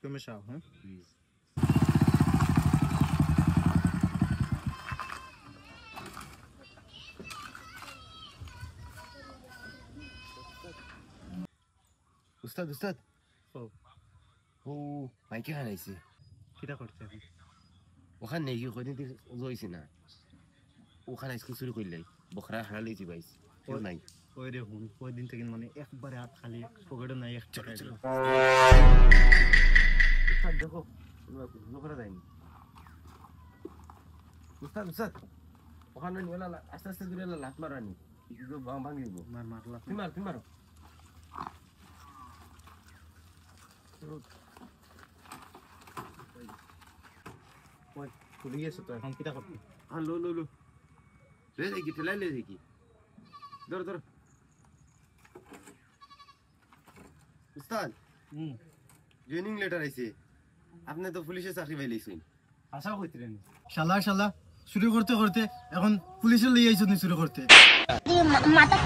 তুমি চাও হ্যাঁ উস্তাদ উস্তাদ ও ও মাইকে হারাইছে কিটা করতে ওখানে নেই কি কদিন জইছে না ওখানে আজকে চুরি করলেন বখরা হারালে যাইছে কেউ নাই ওই রে হুন ওই দিন থেকে মানে একবারে হাত খালি পকেটে নাই এক টাকা চলো উস্তাদ দেখো বখরা যায়নি উস্তাদ উস্তাদ ওখানে নিয়ে আস্তে আস্তে দূরে লাত মারানি ভাঙি দিব মার মারলা তুমি মারো ওই খুলে গেছে তো এখন কিটা করতে हाँ लो लो लो ले जाएगी ठेला ले जाएगी धर धर उस्ताद জয়েনিং লেটার আইছে আপনি তো পুলিশে চাকরি পাইলেছেন আশা কইতিলেন শালা শালা চুরি করতে করতে এখন পুলিশের লিয়ে আইছো নি চুরি করতে মাথা